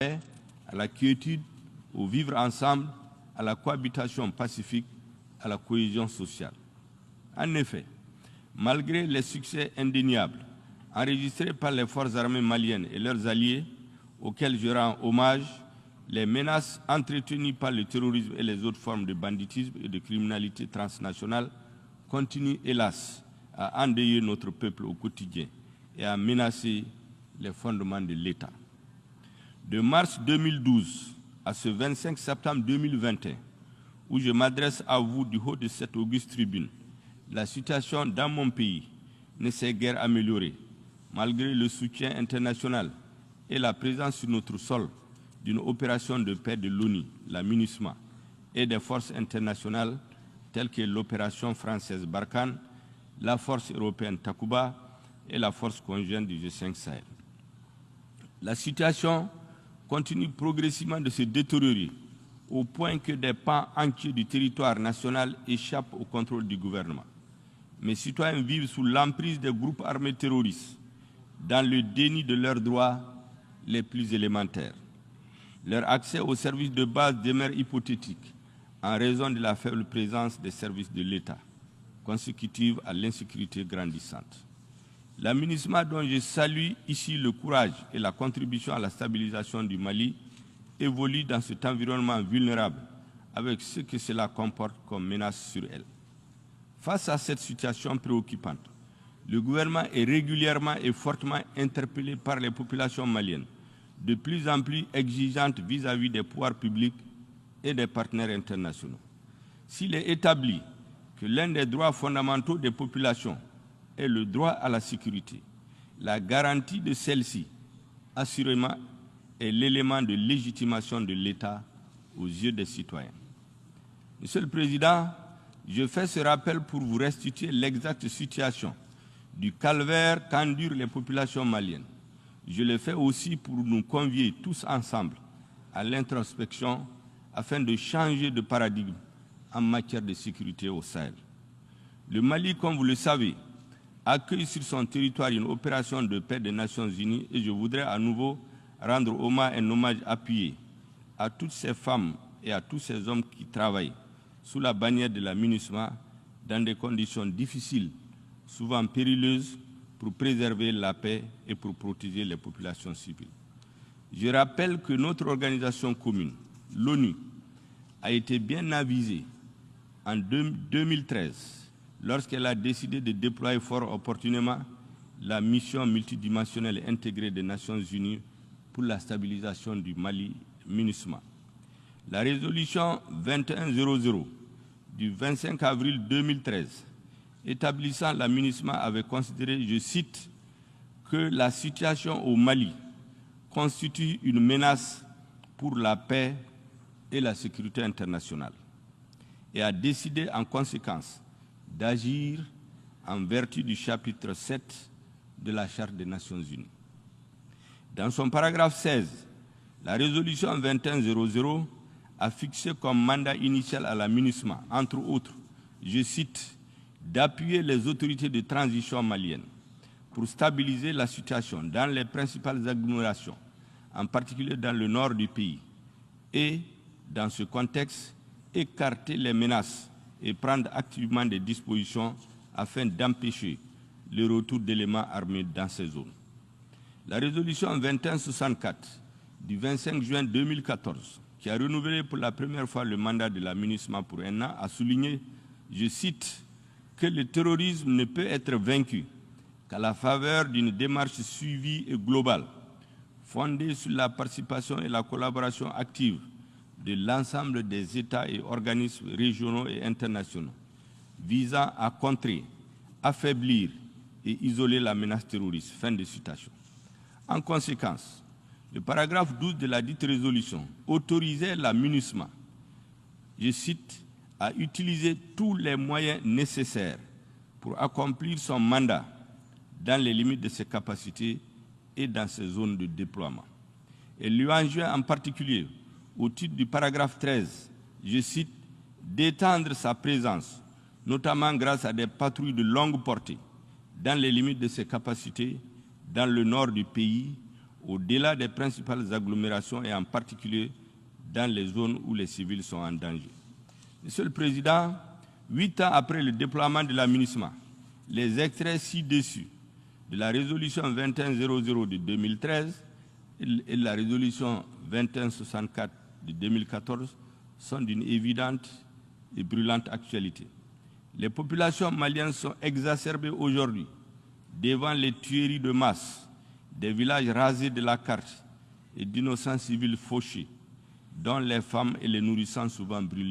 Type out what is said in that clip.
à la quiétude, au vivre ensemble, à la cohabitation pacifique, à la cohésion sociale. En effet, malgré les succès indéniables enregistrés par les forces armées maliennes et leurs alliés, auxquels je rends hommage, les menaces entretenues par le terrorisme et les autres formes de banditisme et de criminalité transnationale continuent, hélas, à endeuiller notre peuple au quotidien et à menacer les fondements de l'État. De mars 2012 à ce 25 septembre 2021, où je m'adresse à vous du haut de cette auguste tribune, la situation dans mon pays ne s'est guère améliorée, malgré le soutien international et la présence sur notre sol d'une opération de paix de l'ONU, la MINUSMA, et des forces internationales telles que l'opération française Barkhane, la force européenne Takuba et la force conjointe du G5 Sahel. La situation continue progressivement de se détériorer au point que des pans entiers du territoire national échappent au contrôle du gouvernement. Mes citoyens vivent sous l'emprise des groupes armés terroristes, dans le déni de leurs droits les plus élémentaires. Leur accès aux services de base demeure hypothétique en raison de la faible présence des services de l'État, consécutive à l'insécurité grandissante. La MINUSMA, dont je salue ici le courage et la contribution à la stabilisation du Mali, évolue dans cet environnement vulnérable avec ce que cela comporte comme menace sur elle. Face à cette situation préoccupante, le gouvernement est régulièrement et fortement interpellé par les populations maliennes, de plus en plus exigeantes vis-à-vis des pouvoirs publics et des partenaires internationaux. S'il est établi que l'un des droits fondamentaux des populations est le droit à la sécurité, la garantie de celle-ci, assurément, est l'élément de légitimation de l'État aux yeux des citoyens. Monsieur le Président, je fais ce rappel pour vous restituer l'exacte situation du calvaire qu'endurent les populations maliennes. Je le fais aussi pour nous convier tous ensemble à l'introspection afin de changer de paradigme en matière de sécurité au Sahel. Le Mali, comme vous le savez, accueille sur son territoire une opération de paix des Nations Unies et je voudrais à nouveau rendre un hommage appuyé à toutes ces femmes et à tous ces hommes qui travaillent sous la bannière de la MINUSMA dans des conditions difficiles, souvent périlleuses, pour préserver la paix et pour protéger les populations civiles. Je rappelle que notre organisation commune, l'ONU, a été bien avisée en 2013 lorsqu'elle a décidé de déployer fort opportunément la mission multidimensionnelle intégrée des Nations Unies pour la stabilisation du Mali, MINUSMA. La résolution 2100 du 25 avril 2013 établissant la MINUSMA avait considéré, je cite, que la situation au Mali constitue une menace pour la paix et la sécurité internationale et a décidé en conséquence d'agir en vertu du chapitre 7 de la Charte des Nations Unies. Dans son paragraphe 16, la résolution 2100 a fixé comme mandat initial à la MINUSMA, entre autres, je cite, d'appuyer les autorités de transition maliennes pour stabiliser la situation dans les principales agglomérations, en particulier dans le nord du pays, et, dans ce contexte, écarter les menaces et prendre activement des dispositions afin d'empêcher le retour d'éléments armés dans ces zones. La résolution 2164 du 25 juin 2014, qui a renouvelé pour la première fois le mandat de la MINUSMA pour un an, a souligné, je cite, que le terrorisme ne peut être vaincu qu'à la faveur d'une démarche suivie et globale, fondée sur la participation et la collaboration active de l'ensemble des États et organismes régionaux et internationaux, visant à contrer, affaiblir et isoler la menace terroriste. Fin de citation. En conséquence, le paragraphe 12 de la dite résolution autorisait la MINUSMA, je cite, à utiliser tous les moyens nécessaires pour accomplir son mandat dans les limites de ses capacités et dans ses zones de déploiement. Elle lui enjoint en particulier, au titre du paragraphe 13, je cite, d'étendre sa présence, notamment grâce à des patrouilles de longue portée, dans les limites de ses capacités, dans le nord du pays, au-delà des principales agglomérations et en particulier dans les zones où les civils sont en danger. Monsieur le Président, 8 ans après le déploiement de la MINUSMA, les extraits ci-dessus de la résolution 2100 de 2013 et la résolution 2164 de 2014 sont d'une évidente et brûlante actualité. Les populations maliennes sont exacerbées aujourd'hui devant les tueries de masse, des villages rasés de la carte et d'innocents civils fauchés, dont les femmes et les nourrissants souvent brûlés.